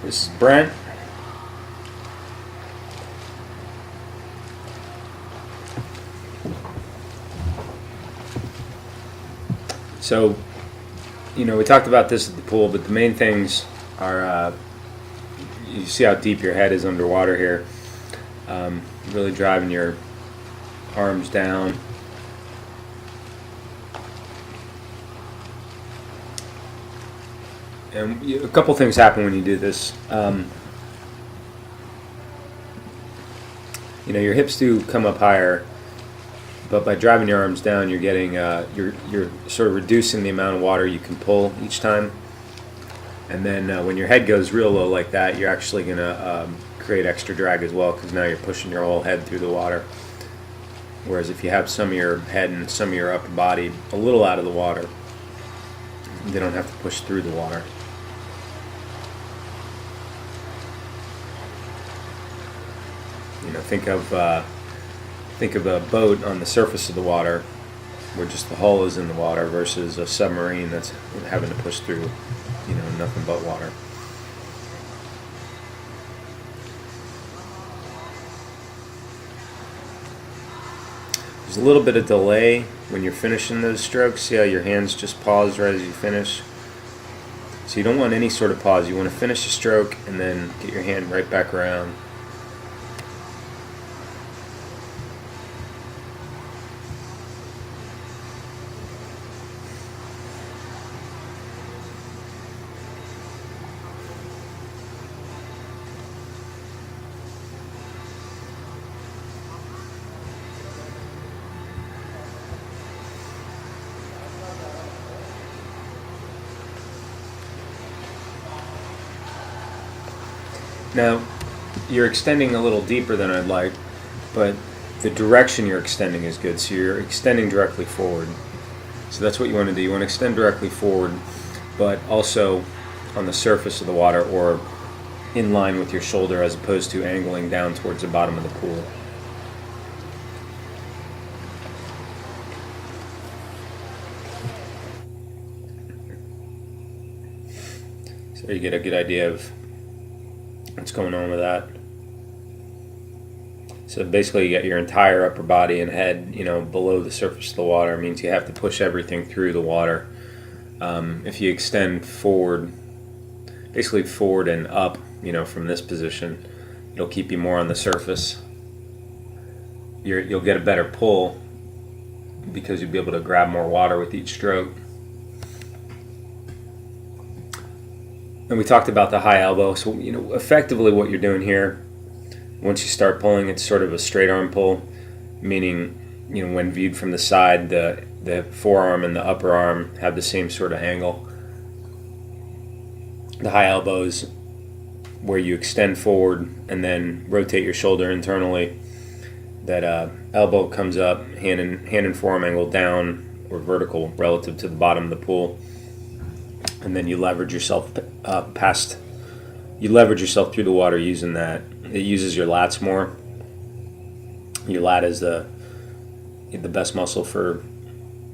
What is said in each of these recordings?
This is Brent. So, we talked about this at the pool, but the main things are, you see how deep your head is underwater here. Really driving your arms down. And a couple things happen when you do this. Your hips do come up higher, but by driving your arms down, you're getting you're sort of reducing the amount of water you can pull each time. And then when your head goes real low like that, you're actually going to create extra drag as well, because now you're pushing your whole head through the water. Whereas if you have some of your head and some of your upper body a little out of the water, they don't have to push through the water. Think of a boat on the surface of the water, where just the hull is in the water, versus a submarine that's having to push through, nothing but water. There's a little bit of delay when you're finishing those strokes. See how your hands just pause right as you finish? So you don't want any sort of pause. You want to finish a stroke and then get your hand right back around. Now, you're extending a little deeper than I'd like, but the direction you're extending is good. So you're extending directly forward. So that's what you want to do. You want to extend directly forward, but also on the surface of the water, or in line with your shoulder, as opposed to angling down towards the bottom of the pool. So you get a good idea of what's going on with that. So basically you get your entire upper body and head, below the surface of the water. It means you have to push everything through the water. If you extend forward, basically forward and up, from this position, it'll keep you more on the surface. You'll get a better pull, because you'll be able to grab more water with each stroke. And we talked about the high elbow. So, effectively what you're doing here, once you start pulling, it's sort of a straight arm pull, meaning, when viewed from the side, the forearm and the upper arm have the same sort of angle. The high elbow is where you extend forward and then rotate your shoulder internally. That elbow comes up, hand and forearm angle down or vertical relative to the bottom of the pool. And then you leverage yourself through the water using that. It uses your lats more. Your lat is the best muscle for,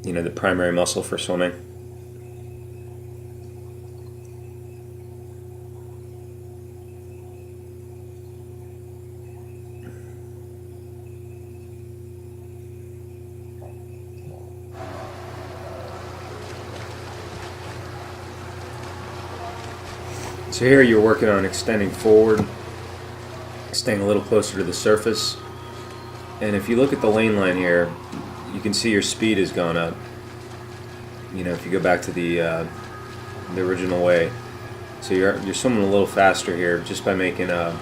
the primary muscle for swimming. So here you're working on extending forward, staying a little closer to the surface. And if you look at the lane line here, you can see your speed has gone up. If you go back to the original way. So you're swimming a little faster here just by making a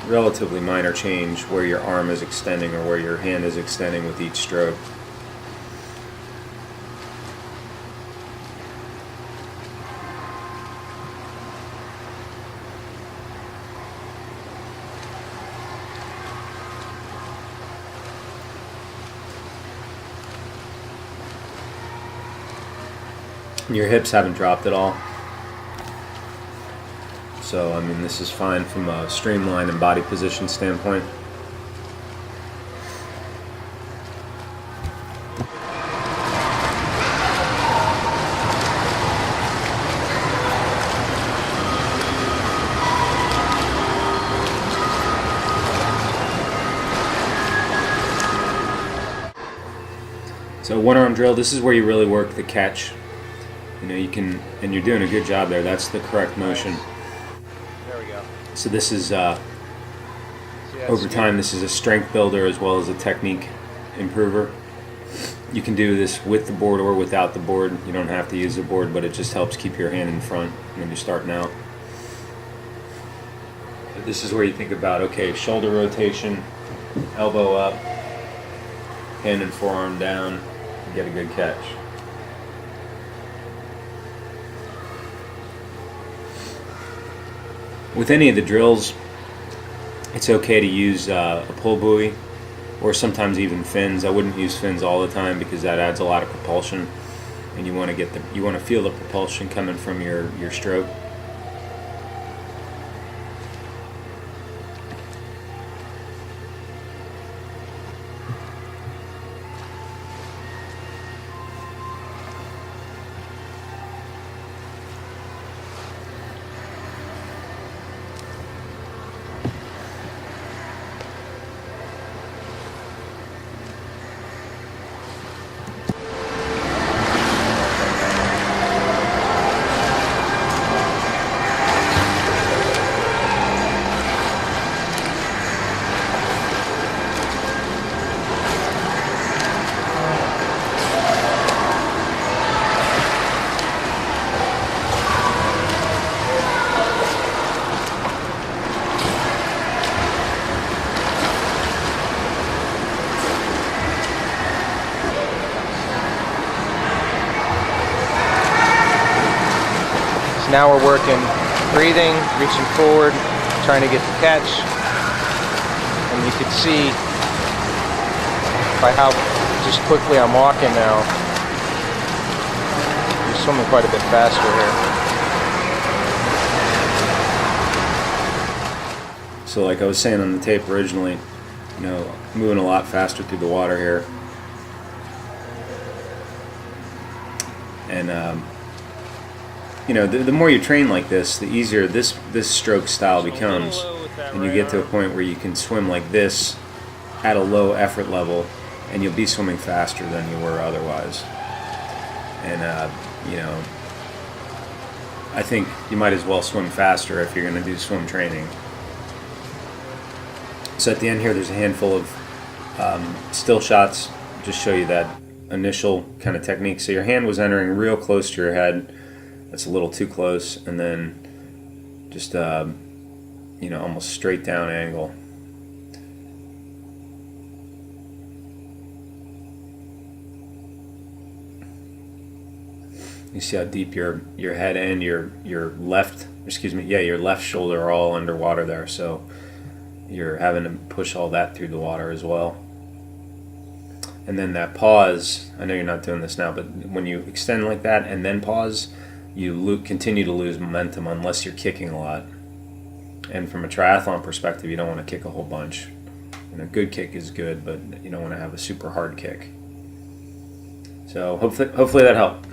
relatively minor change where your arm is extending or where your hand is extending with each stroke. Your hips haven't dropped at all. So, this is fine from a streamline and body position standpoint. So one arm drill, this is where you really work the catch. You know, you can, and you're doing a good job there. That's the correct motion. There we go. So this is, over time, this is a strength builder as well as a technique improver. You can do this with the board or without the board. You don't have to use the board, but it just helps keep your hand in front when you're starting out. But this is where you think about, okay, shoulder rotation, elbow up, hand and forearm down, and get a good catch. With any of the drills, it's okay to use a pull buoy or sometimes even fins. I wouldn't use fins all the time because that adds a lot of propulsion, and you want to feel the propulsion coming from your stroke. Now we're working breathing, reaching forward, trying to get the catch. And you can see by how just quickly I'm walking now, you're swimming quite a bit faster here. So like I was saying on the tape originally, you know, moving a lot faster through the water here. And you know, the more you train like this, the easier this stroke style becomes, and you get to a point where you can swim like this at a low effort level, and you'll be swimming faster than you were otherwise. And you know, I think you might as well swim faster if you're going to do swim training. So at the end here, there's a handful of still shots. Just show you that initial kind of technique. So your hand was entering real close to your head. That's a little too close, and then just you know, almost straight down angle. You see how deep your head and your left, excuse me, yeah, your left shoulder are all underwater there, so you're having to push all that through the water as well. And then that pause, I know you're not doing this now, but when you extend like that and then pause, you continue to lose momentum unless you're kicking a lot. And from a triathlon perspective, you don't want to kick a whole bunch. And a good kick is good, but you don't want to have a super hard kick. So hopefully that helped.